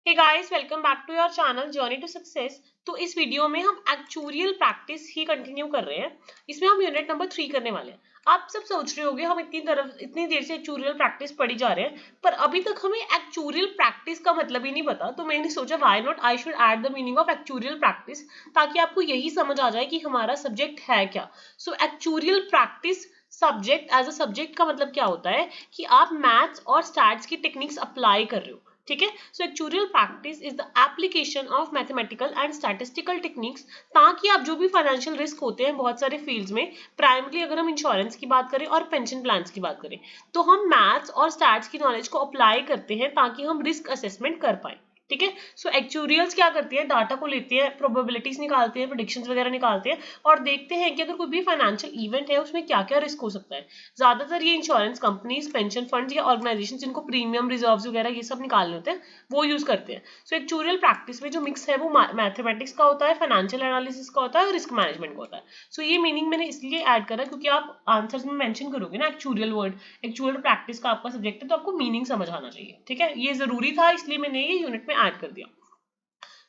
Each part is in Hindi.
Hey guys, welcome back to your channel journey to success. तो इस वीडियो में हम एक्चुअल प्रैक्टिस ही कंटिन्यू कर रहे हैं। इसमें हम यूनिट नंबर 3 करने वाले हैं। आप सब सोच रहे होंगे हम इतनी देर से एक्चुअल प्रैक्टिस पढ़ी जा रहे हैं, पर अभी तक हमें एक्चुअल प्रैक्टिस का मतलब ही नहीं पता। तो मैंने सोचा why not I should add the meaning of actual practice, ताकि आपको यही समझ आ जाए कि हमारा सब्जेक्ट है क्या। So actual practice subject as a subject का मतलब क्या होता है कि आप मैथ्स और स्टैट्स की टेक्निक्स अप्लाई कर रहे हो। ठीक है। सो actual practice is the application of mathematical and statistical techniques, ताकि आप जो भी फाइनेंशियल रिस्क होते हैं बहुत सारे फील्ड्स में, प्राइमरी अगर हम इंश्योरेंस की बात करें और पेंशन प्लान्स की बात करें, तो हम मैथ्स और स्टैट्स की नॉलेज को अप्लाई करते हैं ताकि हम रिस्क असेसमेंट कर पाए। ठीक है। सो एक्चुरियल्स क्या करती है, डाटा को लेती है, प्रोबेबिलिटीज निकालते हैं, प्रेडिक्शंस वगैरह निकालते हैं और देखते हैं कि अगर कोई भी फाइनेंशियल इवेंट है उसमें क्या क्या रिस्क हो सकता है। ज्यादातर ये इंश्योरेंस कंपनीज, पेंशन फंड या ऑर्गेनाइजेशन जिनको प्रीमियम रिजर्व्स वगैरह ये सब निकालने होते हैं वो यूज करते हैं। सो एक्चुरियल प्रैक्टिस में जो मिक्स है वो मैथमेटिक्स का होता है, फाइनेंशियल एनालिसिस का होता है और रिस्क मैनेजमेंट का होता है। सो ये मीनिंग मैंने इसलिए ऐड करा क्योंकि आप आंसर्स में मेंशन करोगे ना एक्चुरियल वर्ड, एक्चुअल प्रैक्टिस का आपका सब्जेक्ट है, तो आपको मीनिंग समझ आना चाहिए। ठीक है, ये जरूरी था इसलिए मैंने ये यूनिट में ऐड कर दिया।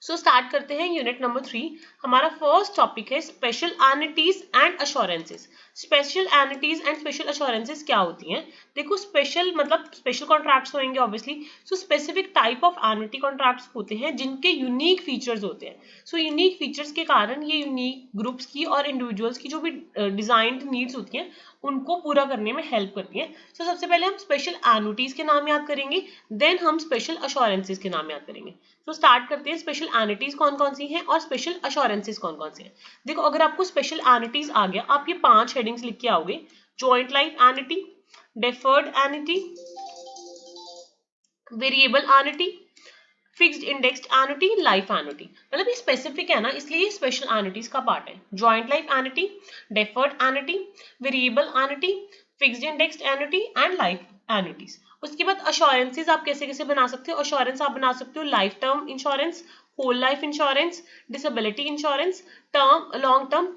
सो स्टार्ट करते हैं यूनिट नंबर 3। हमारा फर्स्ट टॉपिक है special annuities and assurances. Special annuities and special assurances क्या होती हैं? देखो, स्पेशल मतलब स्पेशल कॉन्ट्रैक्ट्स होंगे obviously. So specific type of annuity contracts होते हैं जिनके यूनिक फीचर्स होते हैं। सो यूनिक फीचर्स के कारण ये यूनिक ग्रुप्स की और इंडिविजुअल्स की जो भी डिजाइंड नीड्स होती हैं उनको पूरा करने में हेल्प करती हैं। सो सबसे पहले हम स्पेशल एनुटीज के नाम याद करेंगे, देन हम स्पेशल अश्योरेंसेस के नाम याद करेंगे। तो स्टार्ट करते हैं, स्पेशल एनिटीज कौन कौन सी हैं और स्पेशल अश्योरेंसेस कौन कौन सी हैं। देखो, अगर आपको स्पेशल एनिटीज आ गया, आप ये 5 हेडिंग्स लिख के आओगे। Joint life annuity, deferred annuity, variable annuity, fixed indexed annuity, life annuity. मतलब ये स्पेसिफिक है ना, इसलिए ये स्पेशल एनुटीज का पार्ट है। Joint life annuity, deferred annuity, variable annuity, fixed indexed annuity and life annuities. उसके बाद अश्योरेंसेस आप कैसे कैसे बना सकते हो? अश्योरेंस आप बना सकते हो life term insurance, whole life insurance, disability insurance, term long term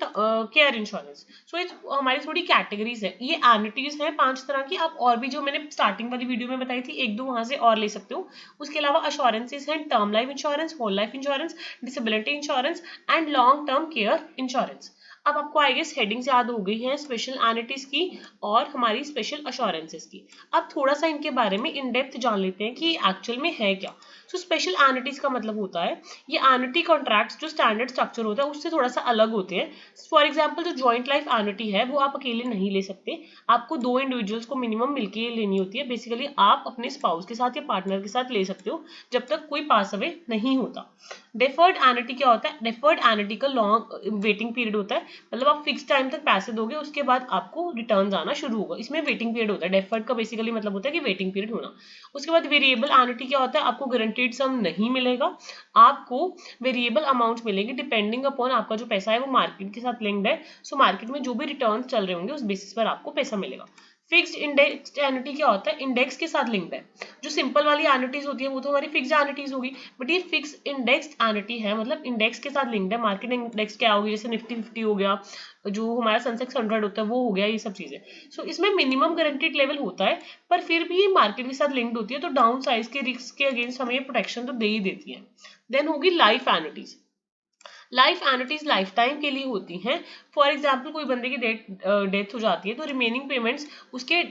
care insurance. So ये हमारी थोड़ी कैटेगरीज है। ये एनुटीज हैं 5 तरह की। आप और भी जो मैंने स्टार्टिंग वाली वीडियो में बताई थी 1-2 वहां से और ले सकते हो। उसके अलावा अश्योरेंसेस हैं term life insurance, whole life insurance, disability insurance and long term care insurance. अब आपको आई गेस हेडिंग्स याद हो गई हैं स्पेशल एनिटीज की और हमारी स्पेशल अश्योरेंसेस की। अब थोड़ा सा इनके बारे में इन डेप्थ जान लेते हैं कि एक्चुअल में है क्या। सो स्पेशल एनिटीज का मतलब होता है ये एनिटी कॉन्ट्रैक्ट्स जो स्टैंडर्ड स्ट्रक्चर होता है उससे थोड़ा सा अलग होते हैं। फॉर एग्जाम्पल, जो जॉइंट लाइफ एनिटी है वो आप अकेले नहीं ले सकते, आपको 2 इंडिविजुअल्स को मिनिमम मिलके लेनी होती है। बेसिकली आप अपने स्पाउस के साथ या पार्टनर के साथ ले सकते हो जब तक कोई पास अवे नहीं होता। डेफर्ड एनिटी क्या होता है? डेफर्ड एनिटी का लॉन्ग वेटिंग पीरियड होता है, मतलब आप फिक्स टाइम तक पैसे दोगे उसके बाद आपको रिटर्न आना शुरू होगा। इसमें वेटिंग पीरियड होता है। डेफर्ड का बेसिकली मतलब होता है कि वेटिंग पीरियड होना। उसके बाद वेरिएबल एनुटी क्या होता है? आपको गारंटीड सम नहीं मिलेगा, आपको वेरिएबल अमाउंट मिलेंगे डिपेंडिंग अपॉन आपका जो पैसा है वो मार्केट के साथ लिंक्ड है। सो मार्केट में जो भी रिटर्न चल रहे होंगे उस बेसिस पर आपको पैसा मिलेगा। फिक्स्ड इंडेक्स्ड एनुटी क्या होता है? इंडेक्स के साथ लिंक्ड है। जो सिंपल वाली एनुटीज होती है वो तो हमारी फिक्स्ड एनुटीज होगी, बट ये फिक्स्ड इंडेक्स्ड एनुटी है, मतलब इंडेक्स के साथ लिंक्ड है। मार्केट इंडेक्स क्या होगी? जैसे निफ्टी 50 हो गया, जो हमारा सेंसेक्स 100 होता है वो हो गया, ये सब चीजें। सो इसमें मिनिमम गारंटीड लेवल होता है, पर फिर भी ये मार्केट के साथ लिंक्ड होती है, तो डाउन साइज के रिस्क के अगेंस्ट हमें प्रोटेक्शन तो दे ही देती है। देन होगी लाइफ एनुटीज। लाइफ एनुटीज लाइफ टाइम के लिए होती हैं। फॉर एग्जाम्पल, कोई बंदे की डेथ हो जाती है तो रिमेनिंग पेमेंट्स उसके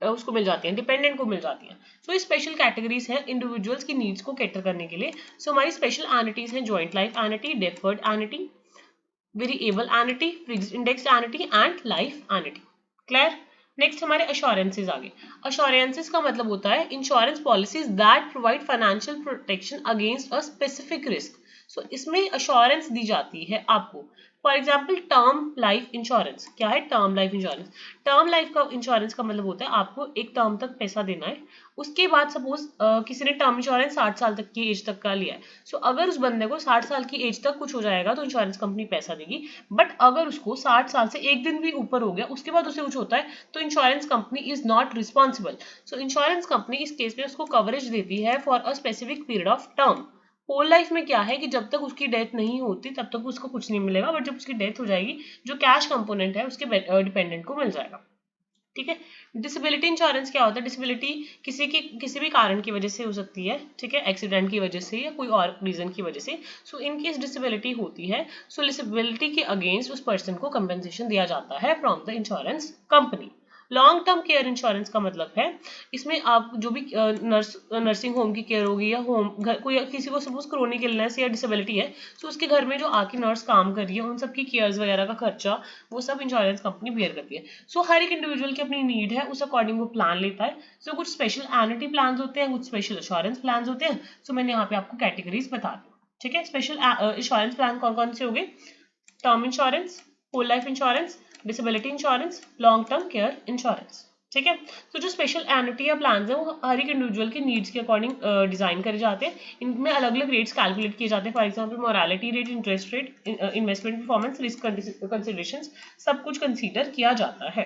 उसको मिल जाती हैं, डिपेंडेंट को मिल जाती हैं। सो ये स्पेशल कैटेगरीज हैं इंडिविजुअल्स की नीड्स को कैटर करने के लिए। सो हमारी स्पेशल एनुटीज हैं joint life annuity, deferred annuity, variable annuity, fixed indexed annuity and life annuity. Clear? Next हमारे अश्योरेंसेज आ गए। अश्योरेंसेज का मतलब होता है insurance policies that provide financial protection against a specific risk. So इसमें अश्योरेंस दी जाती है आपको। For example, term life insurance. क्या है term life insurance? Term life का इंश्योरेंस का मतलब होता है आपको एक टर्म तक पैसा देना है, उसके बाद सपोज किसी ने टर्म इंश्योरेंस 60 साल तक की एज तक का लिया है। सो अगर उस बंदे को 60 साल की एज तक कुछ हो जाएगा तो इंश्योरेंस कंपनी पैसा देगी, बट अगर उसको 60 साल से एक दिन भी ऊपर हो गया उसके बाद उसे कुछ होता है तो insurance company is not responsible. So insurance company इस केस में उसको कवरेज देती है for a specific period of term. Whole life में क्या है कि जब तक उसकी डेथ नहीं होती तब तक उसको कुछ नहीं मिलेगा, बट जब उसकी डेथ हो जाएगी जो कैश कंपोनेंट है उसके डिपेंडेंट को मिल जाएगा। ठीक है। डिसेबिलिटी इंश्योरेंस क्या होता है? डिसेबिलिटी किसी भी कारण की वजह से हो सकती है, ठीक है, एक्सीडेंट की वजह से या कोई और रीजन की वजह से। सो इन केस डिसेबिलिटी होती है, सो डिसेबिलिटी के अगेंस्ट उस पर्सन को कंपेंसेशन दिया जाता है from the insurance company. Long term care insurance का मतलब है इसमें आप जो भी नर्सिंग होम की केयर होगी या होम घर कोई किसी को सपोज क्रोनिक इलनेस या डिसेबिलिटी है, तो उसके घर में जो आके नर्स काम कर रही है उन सबकी केयर्स वगैरह का खर्चा वो सब इंश्योरेंस कंपनी बेयर करती है। सो हर एक इंडिविजुअल की अपनी नीड है, उस अकॉर्डिंग वो प्लान लेता है। सो कुछ स्पेशल एन्युटी प्लान होते हैं, कुछ स्पेशल इंश्योरेंस प्लान होते हैं। सो मैंने यहाँ पे आपको कैटेगरीज बता दी, ठीक है। स्पेशल इंश्योरेंस प्लान कौन कौन से हो गए? Term insurance, whole life insurance, disability insurance, long term care insurance, ठीक है। तो जो स्पेशल एन्युटी या प्लान है वो हर एक इंडिविजुअल की नीड्स के अकॉर्डिंग डिजाइन करे जाते हैं। इनमें अलग अलग रेट्स कैलकुलेट किए जाते हैं। For example morality rate, interest rate, investment performance, risk considerations, सब कुछ कंसीडर किया जाता है।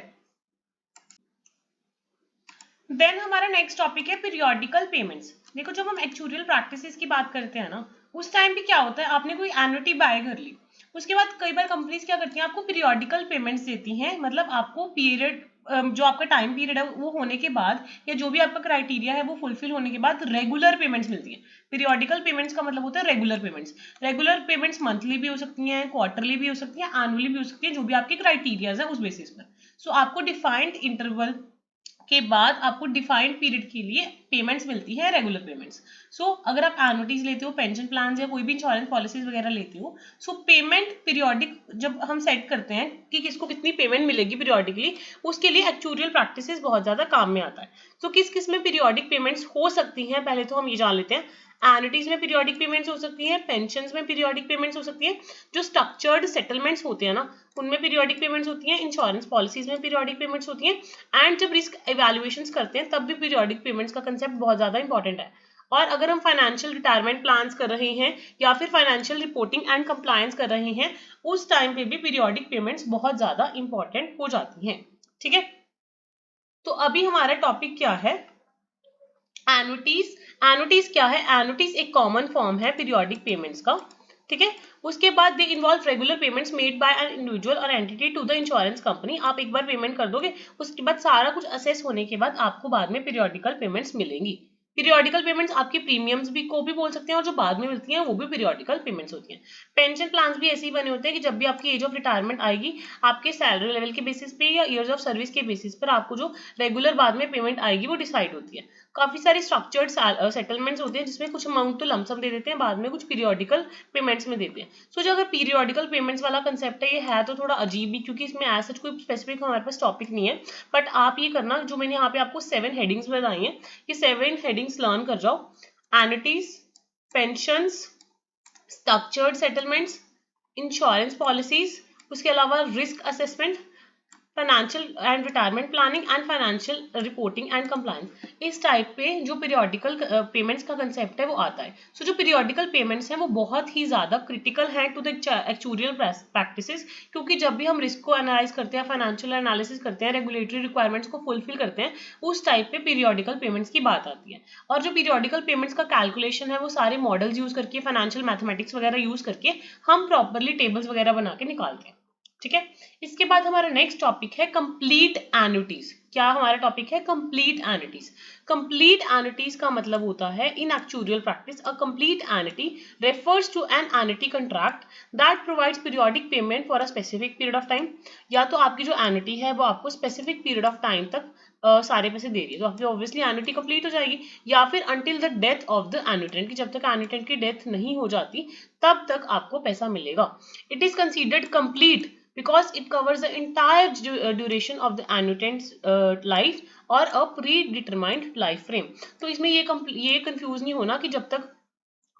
देन हमारा नेक्स्ट टॉपिक है पीरियोडिकल पेमेंट्स। देखो जब हम एक्चुअल प्रैक्टिसेस की बात करते हैं ना, उस टाइम पे क्या होता है, आपने कोई एन्युटी बाय कर ली, उसके बाद कई बार कंपनीज क्या करती हैं, आपको पीरियोडिकल पेमेंट्स देती हैं। मतलब आपको पीरियड जो आपका टाइम पीरियड है वो होने के बाद या जो भी आपका क्राइटेरिया है वो फुलफिल होने के बाद रेगुलर पेमेंट्स मिलती है। पीरियोडिकल पेमेंट्स का मतलब होता है regular payments. Regular payments monthly भी हो सकती हैं, क्वार्टरली भी हो सकती हैं, एनुअली भी हो सकती है, जो भी आपके क्राइटेरियाज है उस बेसिस पर। सो आपको डिफाइंड इंटरवल के बाद आपको डिफाइंड पीरियड के लिए पेमेंट्स मिलती है, रेगुलर पेमेंट्स। सो अगर आप एनुइटीज लेते हो, पेंशन प्लान या कोई भी इंश्योरेंस पॉलिसीज वगैरह लेते हो, सो पेमेंट पीरियोडिक जब हम सेट करते हैं कि किसको कितनी पेमेंट मिलेगी पीरियोडिकली, उसके लिए एक्चुअल प्रैक्टिसेस बहुत ज्यादा काम में आता है। तो किस किस में पीरियोडिक पेमेंट्स हो सकती हैं, पहले तो हम ये जान लेते हैं। एनुइटीज में पीरियोडिक पेमेंट्स हो सकती हैं, पेंशन्स में पीरियोडिक पेमेंट्स हो सकती है, जो स्ट्रक्चर्ड सेटलमेंट्स होते हैं ना उनमें पीरियोडिक पेमेंट्स होती हैं, इंश्योरेंस पॉलिसीज में पीरियोडिक पेमेंट्स होती हैं, एंड जब रिस्क इवैल्यूएशंस करते हैं तब भी पीरियोडिक पेमेंट्स का कंसेप्ट बहुत ज्यादा इंपॉर्टेंट है। और अगर हम फाइनेंशियल रिटायरमेंट प्लान्स कर रहे हैं या फिर फाइनेंशियल रिपोर्टिंग एंड कंप्लायंस कर रहे हैं, उस टाइम पे भी पीरियोडिक पेमेंट्स बहुत ज्यादा इंपॉर्टेंट हो जाती हैं, ठीक है। तो अभी हमारा टॉपिक क्या है? एनुइटीज। एनुइटीज क्या है? एनुइटीज एक कॉमन फॉर्म है पीरियोडिक पेमेंट्स का, ठीक है। उसके बाद they involve regular payments made by an individual और entity to the insurance company. आप एक बार पेमेंट कर दोगे, उसके बाद सारा कुछ असेस होने के बाद आपको बाद में पीरियोडिकल पेमेंट्स मिलेंगी। पीरियोडिकल पेमेंट्स आपकी प्रीमियम्स भी को भी बोल सकते हैं, और जो बाद में मिलती हैं वो भी पीरियोडिकल पेमेंट्स होती हैं। पेंशन प्लान्स भी ऐसे ही बने होते हैं कि जब भी आपकी एज ऑफ रिटायरमेंट आएगी, आपके सैलरी लेवल के बेसिस पे या ईयर्स ऑफ सर्विस के बेसिस पर आपको जो रेगुलर बाद में पेमेंट आएगी वो डिसाइड होती है। काफी सारे स्ट्रक्चर्ड सेटलमेंट्स होते हैं जिसमें कुछ अमाउंट तो लमसम दे देते हैं, बाद में कुछ पीरियोडिकल पेमेंट्स में देते हैं। सो जो अगर पीरियोडिकल पेमेंट्स वाला कंसेप्ट है, ये है तो थोड़ा अजीब ही, क्योंकि इसमें ऐसा कोई स्पेसिफिक हमारे पास टॉपिक नहीं है। बट आप ये करना, जो मैंने यहाँ पे आपको 7 हेडिंग्स बताई हैं, ये 7 हेडिंग्स लर्न कर जाओ। Annuities, pensions, structured settlements, insurance policies, उसके अलावा risk assessment, financial and retirement planning and financial reporting and compliance, इस टाइप पे जो पीरियोडिकल पेमेंट्स का कंसेप्ट है वो आता है। सो जो पीरियोडिकल पेमेंट्स हैं वो बहुत ही ज्यादा क्रिटिकल हैं टू द एक्चुअल प्रैक्टिसेस, क्योंकि जब भी हम रिस्क को एनालाइज करते हैं, फाइनेंशियल एनालिसिस करते हैं, रेगुलेटरी रिक्वायरमेंट्स को फुलफिल करते हैं, उस टाइप पे पीरियोडिकल पेमेंट्स की बात आती है। और जो पीरियोडिकल पेमेंट्स का कैलकुलेशन है वो सारे मॉडल्स यूज करके, फाइनेंशियल मैथमेटिक्स वगैरह यूज करके हम प्रॉपरली टेबल्स वगैरह बना के निकालते हैं, ठीक है। इसके बाद हमारा नेक्स्ट टॉपिक है कंप्लीट एनुइटीज। क्या हमारा टॉपिक है? कंप्लीट एनुइटीज। कंप्लीट एनुइटीज का मतलब होता है in actual practice a complete annuity refers to an annuity contract that provides periodic payment for a specific period of time. या तो आपकी जो एनुइटी है वो आपको स्पेसिफिक पीरियड ऑफ टाइम तक सारे पैसे दे रही है, तो आपकी ऑब्वियसली एनुइटी कंप्लीट हो जाएगी। या फिर until the death of the annuitant, की जब तक एनुइटेंट की डेथ नहीं हो जाती तब तक आपको पैसा मिलेगा। It is considered complete because it covers the entire duration of the annuitant's life or a predetermined life frame। तो इसमें ये कंफ्यूज नहीं होना कि जब तक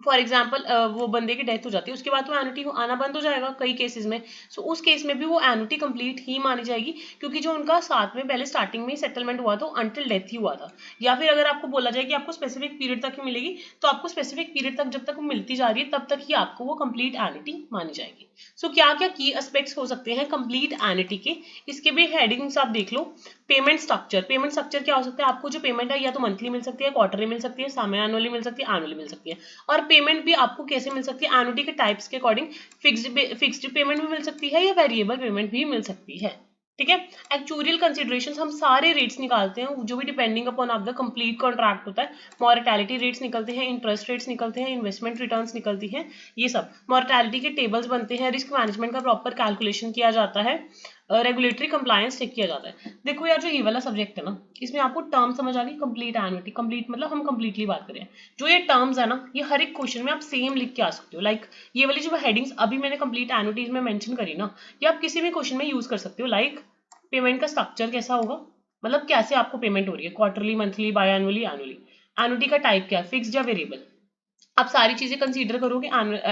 फॉर एग्जाम्पल वो बंदे की डेथ हो जाती है उसके बाद तो एनुटी आना बंद हो जाएगा कई केसेस में। सो उस केस में भी वो एनुटी कंप्लीट ही मानी जाएगी, क्योंकि जो उनका साथ में पहले स्टार्टिंग में ही सेटलमेंट हुआ तो अंटिल डेथ ही हुआ था। या फिर अगर आपको बोला जाए कि आपको स्पेसिफिक पीरियड तक ही मिलेगी, तो आपको स्पेसिफिक पीरियड तक जब तक वो मिलती जा रही है तब तक ही आपको वो कंप्लीट एनुटी मानी जाएगी। सो क्या क्या की एस्पेक्ट्स हो सकते हैं कंप्लीट एनुटी के, इसके भी हेडिंग्स आप देख लो। Payment structure. पेमेंट स्ट्रक्चर क्या हो सकता है? आपको जो पेमेंट है या तो मंथली मिल सकती है, क्वार्टरली मिल सकती है, सेमी एनुअली मिल सकती है, एनुअली मिल सकती है। और पेमेंट भी आपको कैसे मिल सकती है? एनुटी के टाइप्स के अकॉर्डिंग फिक्स्ड पेमेंट भी मिल सकती है या वेरिएबल पेमेंट भी मिल सकती है। ठीक है। एक्चुअरियल कंसिडरेशंस हम सारे रेट्स निकालते हैं जो भी depending upon of the complete contract होता है। मॉर्टेलिटी रेट्स निकलते हैं, इंटरेस्ट रेट्स निकलते हैं, इन्वेस्टमेंट रिटर्न्स निकलती हैं, ये सब मॉर्टेलिटी के टेबल्स बनते हैं, रिस्क मैनेजमेंट का प्रॉपर कैलकुलेशन किया जाता है, रेगुलेटरी कंप्लायंस चेक किया जाता है। देखो यार जो ये वाला सब्जेक्ट है ना, इसमें आपको टर्म समझ आ गई, कंप्लीट एनुअलिटी, कंप्लीट मतलब हम कंप्लीटली बात करें, जो ये टर्म्स है ना ये हर एक क्वेश्चन में आप सेम लिख के आ सकते हो। लाइक ये वाली जो हेडिंग्स अभी मैंने कंप्लीट एनुअलिटीज में मेंशन करी ना, ये आप किसी भी क्वेश्चन में यूज कर सकते हो। लाइक पेमेंट का स्ट्रक्चर कैसा होगा, मतलब कैसे आपको पेमेंट हो रही है, quarterly, monthly, biannually, annually, annuality का टाइप क्या है, फिक्स्ड या वेरिएबल, आप सारी चीजें कंसीडर करोगे,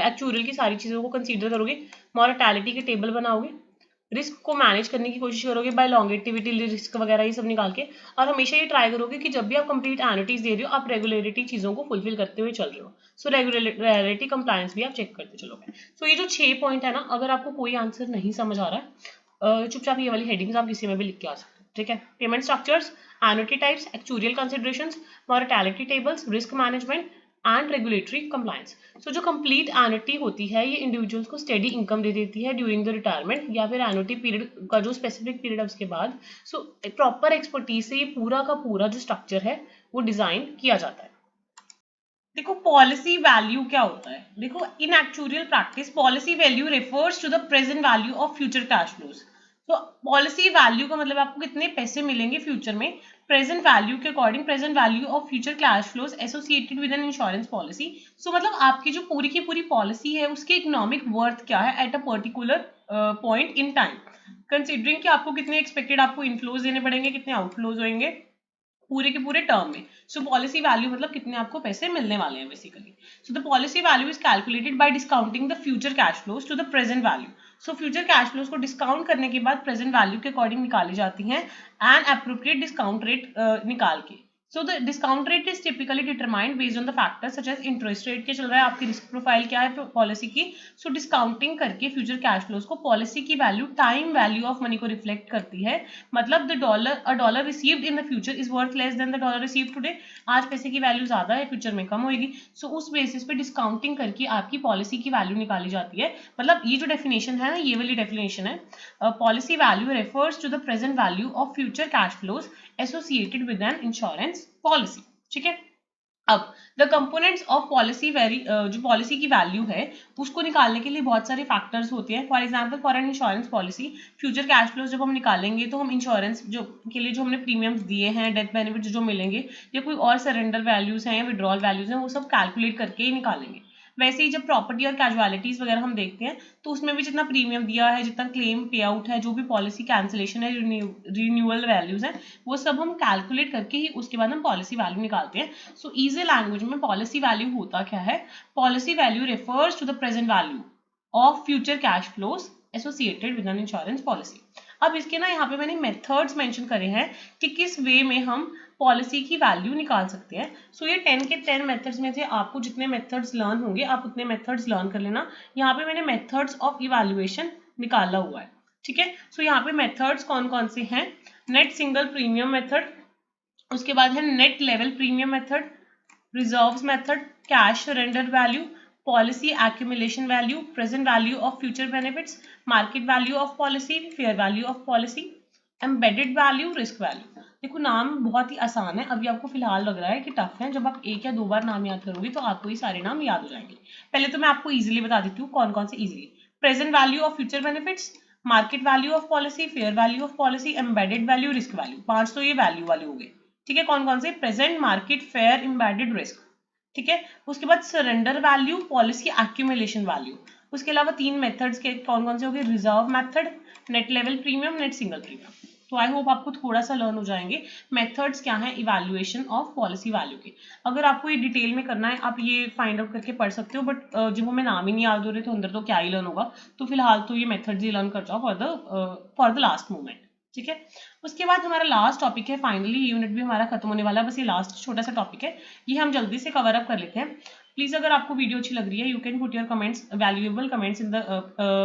एक्चुअल की सारी चीजों को कंसीडर करोगे, मॉर्टेलिटी के टेबल बनाओगे, रिस्क को मैनेज करने की कोशिश करोगे बाय लॉन्गेटिविटी रिस्क वगैरह ये सब निकाल के, और हमेशा ये ट्राई करोगे कि जब भी आप कंप्लीट एनुअलिटीज दे रहे हो आप रेगुलरिटी चीजों को फुलफिल करते हुए चल रहे हो। सो रेगुलरिटी कंप्लायंस भी आप चेक करते चलोगे। सो ये जो 6 पॉइंट है ना, अगर आपको कोई आंसर नहीं समझ आ रहा है, चुपचाप ये वाली हेडिंग्स आप किसी में भी लिख के आ सकते हो, ठीक है। Payment structures, annuity types, actuarial considerations, mortality tables, risk management and regulatory compliance. So जो कंप्लीट एनुअलिटी होती है ये इंडिविजुअल्स को स्टेडी इनकम दे देती है ड्यूरिंग द रिटायरमेंट या फिर एनुअलिटी पीरियड का जो स्पेसिफिक पीरियड है उसके बाद। सो प्रॉपर एक्सपर्टीज से ये पूरा का पूरा जो स्ट्रक्चर है वो डिजाइन किया जाता है। देखो पॉलिसी वैल्यू क्या होता है, देखो in actuarial practice policy value refers to the present value of future cash flows. तो पॉलिसी वैल्यू का मतलब आपको कितने पैसे मिलेंगे फ्यूचर में, प्रेजेंट वैल्यू के according, present value of future cash flows associated with an insurance policy. So मतलब आपकी जो पूरी की पूरी पॉलिसी है उसकी इकोनॉमिक वर्थ क्या है at a particular point in time, considering कि आपको कितने एक्सपेक्टेड आपको इनफ्लोज देने पड़ेंगे, कितने आउटफ्लोज होंगे पूरे के पूरे टर्म में। सो पॉलिसी वैल्यू मतलब कितने आपको पैसे मिलने वाले हैं basically. So the policy value is calculated by discounting the future cash flows to the present value. So future cash flows को डिस्काउंट करने के बाद प्रेजेंट वैल्यू के अकॉर्डिंग निकाली जाती हैं एंड एप्रोप्रिएट डिस्काउंट रेट निकाल के। So the discount rate is typically determined based on the factors such as interest rate क्या चल रहा है, आपकी रिस्क प्रोफाइल क्या है पॉलिसी की। सो डिस्काउंटिंग करके फ्यूचर कैश फ्लोज को पॉलिसी की value time value of money को रिफ्लेक्ट करती है। मतलब dollar received in the future is worth less than the dollar received today. आज पैसे की वैल्यू ज्यादा है, फ्यूचर में कम होगी। सो उस बेसिस पे डिस्काउंटिंग करके आपकी पॉलिसी की वैल्यू निकाली जाती है। मतलब ये जो डेफिनेशन है ना, ये वाली डेफिनेशन है, policy value refers to the present value of future cash flows associated with an insurance policy, ठीक है। अब द कंपोनेंट्स ऑफ पॉलिसी जो पॉलिसी की वैल्यू है उसको निकालने के लिए बहुत सारे फैक्टर्स होते हैं। For example for an insurance policy future cash flows जब हम निकालेंगे तो हम इंश्योरेंस जो के लिए जो हमने प्रीमियम्स दिए हैं, डेथ बेनिफिट जो मिलेंगे या कोई और सरेंडर वैल्यूज हैं या विड्रॉल वैल्यूज हैं, वो सब कैलकुलेट करके ही निकालेंगे। वैसे ही जब प्रॉपर्टी और कैजुअलिटीज वगैरह हम देखते हैं तो उसमें भी जितना प्रीमियम दिया है, जितना क्लेम पे आउट है, जो भी पॉलिसी कैंसिलेशन है, रिन्यूअल वैल्यूज है, वो सब हम कैलकुलेट करके ही उसके बाद हम पॉलिसी वैल्यू निकालते हैं। सो इजी लैंग्वेज में पॉलिसी वैल्यू होता क्या है, policy value refers to the present value of future cash flows associated with an insurance policy. अब इसके ना यहाँ पे मैंने मेथड्स मेंशन करे हैं कि किस वे में हम पॉलिसी की वैल्यू निकाल सकते हैं। सो ये 10 के 10 मेथड्स में से आपको जितने मेथड्स लर्न होंगे आप उतने मेथड्स लर्न कर लेना। यहाँ पे मैंने मेथड्स ऑफ इवैल्यूएशन निकाला हुआ है, ठीक है। सो यहाँ पे मेथड्स कौन कौन से हैं, नेट सिंगल प्रीमियम मेथड, उसके बाद है net level premium method, reserves method, cash surrender value, policy accumulation value, present value of future benefits, market value of policy, fair value of policy, embedded value, risk value. देखो नाम बहुत ही आसान है, अभी आपको फिलहाल लग रहा है कि टफ है, जब आप एक या दो बार नाम याद करोगे तो आपको ये सारे नाम याद हो जाएंगे। पहले तो मैं आपको इजीली बता देती हूँ कौन कौन से easily, present value of future benefits, market value of policy, fair value of policy, embedded value, risk value. 5 तो ये वैल्यू वाले हो गए, ठीक है। कौन कौन से, present, market, fair, embedded, risk, ठीक है। उसके बाद surrender value, policy accumulation value. उसके अलावा 3 मेथड्स के कौन कौन से हो गए, reserve method, net level premium, net single premium. तो आई होप आपको थोड़ा सा लर्न हो जाएंगे मेथड्स क्या है इवैल्यूएशन ऑफ पॉलिसी वैल्यू के। अगर आपको ये डिटेल में करना है आप ये फाइंड आउट करके पढ़ सकते हो, बट जब हमें नाम ही नहीं याद हो रहे तो अंदर तो क्या ही लर्न होगा। तो फिलहाल तो ये मेथड्स ही लर्न कर जाओ फॉर द लास्ट मोमेंट, ठीक है। उसके बाद हमारा लास्ट टॉपिक है, फाइनली यूनिट भी हमारा खत्म होने वाला है, बस ये लास्ट छोटा सा टॉपिक है, ये हम जल्दी से कवर अप कर लेते हैं। प्लीज अगर आपको वीडियो अच्छी लग रही है you can put your comments, valuable comments in the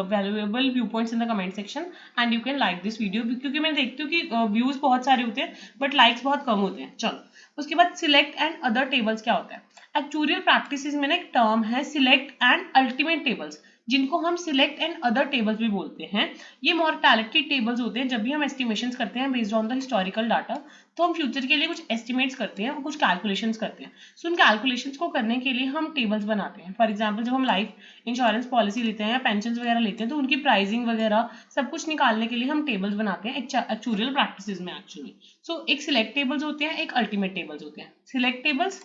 valuable view points in the comment section and you can like this video, क्योंकि मैं देखती हूँ कि व्यूज बहुत सारे होते हैं बट लाइक्स बहुत कम होते हैं। चलो उसके बाद सिलेक्ट एंड अदर टेबल्स क्या होता है, एक्चुअल प्रैक्टिसेस में ना एक टर्म है सिलेक्ट एंड अल्टीमेट टेबल्स, जिनको हम सिलेक्ट एंड अदर टेबल्स भी बोलते हैं। ये मॉर्टेलिटी टेबल्स होते हैं। जब भी हम एस्टिमेशंस करते हैं based on the historical data, तो हम फ्यूचर के लिए कुछ एस्टिमेट्स करते हैं और कुछ कैलकुलेशंस करते हैं। सो उन कैलकुलेशंस को करने के लिए हम टेबल्स बनाते हैं। फॉर एग्जांपल जब हम लाइफ इंश्योरेंस पॉलिसी लेते हैं या पेंशन वगैरह लेते हैं, तो उनकी प्राइसिंग वगैरह सब कुछ निकालने के लिए हम टेबल्स बनाते हैं एक्चुअल प्रैक्टिसेस में एक्चुअली। सो एक सिलेक्ट टेबल्स होते हैं, एक अल्टीमेट टेबल्स होते हैं। सिलेक्ट टेबल्स,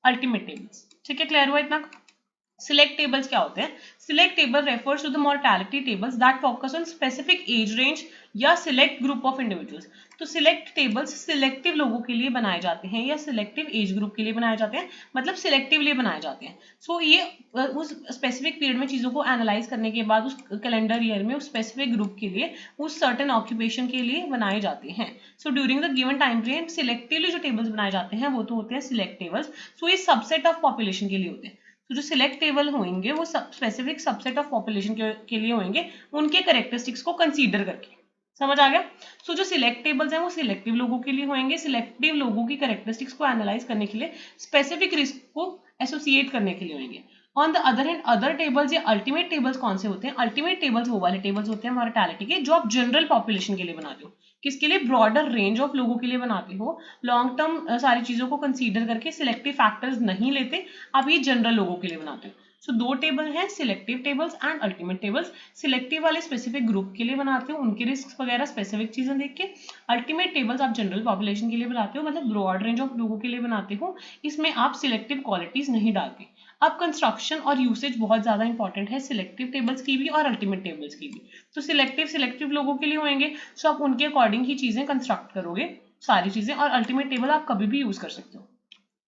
अल्टीमेट टेबल्स, ठीक है, क्लियर हुआ इतना? सिलेक्ट टेबल्स क्या होते हैं? Select table refers to the mortality tables that focus on specific age range या सिलेक्ट ग्रुप ऑफ इंडिविजुअल्स। तो सिलेक्ट टेबल्स सिलेक्टिव लोगों के लिए बनाए जाते हैं या सिलेक्टिव एज ग्रुप के लिए बनाए जाते हैं, मतलब सिलेक्टिवली बनाए जाते हैं। सो ये उस स्पेसिफिक पीरियड में चीजों को एनालाइज करने के बाद उस कैलेंडर ईयर में उस स्पेसिफिक ग्रुप के लिए, उस सर्टेन ऑक्यूपेशन के लिए बनाए जाते हैं। So during the given time frame selectively जो टेबल्स बनाए जाते हैं वो तो होते हैं सिलेक्ट टेबल्स। सो ये सबसेट ऑफ पॉपुलेशन के लिए होते हैं। तो जो सिलेक्ट टेबल होंगे वो स्पेसिफिक सबसेट ऑफ पॉपुलेशन के लिए होंगे, उनके कैरेक्टरिस्टिक्स को कंसीडर करके। समझ आ गया? सो जो सिलेक्ट टेबल्स हैं वो सिलेक्टिव लोगों के लिए होंगे, सिलेक्टिव लोगों की कैरेक्टरिस्टिक्स को एनालाइज करने के लिए, स्पेसिफिक रिस्क को एसोसिएट करने के लिए होंगे। On the other hand other tables या अल्टीमेट टेबल्स कौन से होते हैं? अल्टीमेट टेबल्स वो वाले टेबल्स होते हैं मॉर्टेलिटी के जो आप जनरल पॉपुलेशन के लिए बनाते हो। किसके लिए? ब्रॉडर रेंज ऑफ लोगों के लिए बनाते हो। लॉन्ग टर्म सारी चीजों को कंसीडर करके सिलेक्टिव फैक्टर्स नहीं लेते, आप ये जनरल लोगों के लिए बनाते हो। सो दो टेबल हैं, selective tables and ultimate tables. Selective वाले स्पेसिफिक ग्रुप के लिए बनाते हो, उनके रिस्क वगैरह स्पेसिफिक चीजें देख के। अल्टीमेट टेबल्स आप जनरल पॉपुलेशन के लिए बनाते हो, मतलब ब्रॉड रेंज ऑफ लोगों के लिए बनाते हो, इसमें आप सिलेक्टिव क्वालिटीज नहीं डालते। अब कंस्ट्रक्शन और यूसेज बहुत ज्यादा इंपॉर्टेंट है सिलेक्टिव टेबल्स की भी और अल्टीमेट टेबल्स की भी। तो सिलेक्टिव लोगों के लिए होंगे, सो आप उनके अकॉर्डिंग ही चीजें कंस्ट्रक्ट करोगे सारी चीजें, और अल्टीमेट टेबल आप कभी भी यूज कर सकते हो।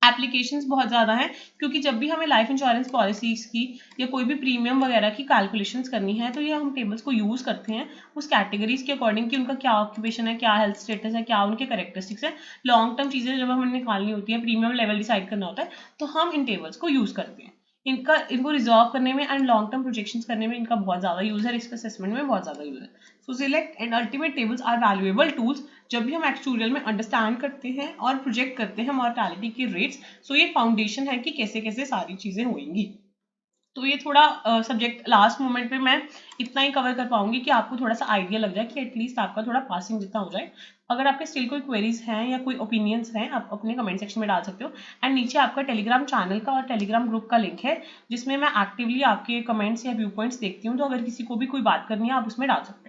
एप्लीकेशंस बहुत ज़्यादा हैं, क्योंकि जब भी हमें लाइफ इंश्योरेंस पॉलिसीज की या कोई भी प्रीमियम वगैरह की कैलकुलेशंस करनी है, तो ये हम टेबल्स को यूज़ करते हैं उस कैटेगरीज के अकॉर्डिंग कि उनका क्या ऑक्यूपेशन है, क्या हेल्थ स्टेटस है, क्या उनके कैरेक्टरिस्टिक्स है। लॉन्ग टर्म चीज़ें जब हमें निकालनी होती है, प्रीमियम लेवल डिसाइड करना होता है, तो हम इन टेबल्स को यूज़ करते हैं। इनको रिजॉल्व करने में एंड लॉन्ग टर्म प्रोजेक्शंस करने में इनका बहुत ज़्यादा यूज़ है, रिस्क असेसमेंट में बहुत ज़्यादा यूज़ है। So select and ultimate tables are valuable tools जब भी हम एक्चुअल में अंडरस्टैंड करते हैं और प्रोजेक्ट करते हैं मॉर्टेलिटी के रेट्स। सो ये फाउंडेशन है कि कैसे कैसे सारी चीज़ें होंगी। तो ये थोड़ा सब्जेक्ट लास्ट मोमेंट पे मैं इतना ही कवर कर पाऊंगी कि आपको थोड़ा सा आइडिया लग जाए, कि एटलीस्ट आपका थोड़ा पासिंग जितना हो जाए। अगर आपके स्टिल कोई क्वेरीज हैं या कोई ओपिनियंस हैं, आप अपने कमेंट सेक्शन में डाल सकते हो। एंड नीचे आपका टेलीग्राम चैनल का और टेलीग्राम ग्रुप का लिंक है, जिसमें मैं एक्टिवली आपके कमेंट्स या व्यू पॉइंट्स देखती हूँ। तो अगर किसी को भी कोई बात करनी है आप उसमें डाल सकते हो।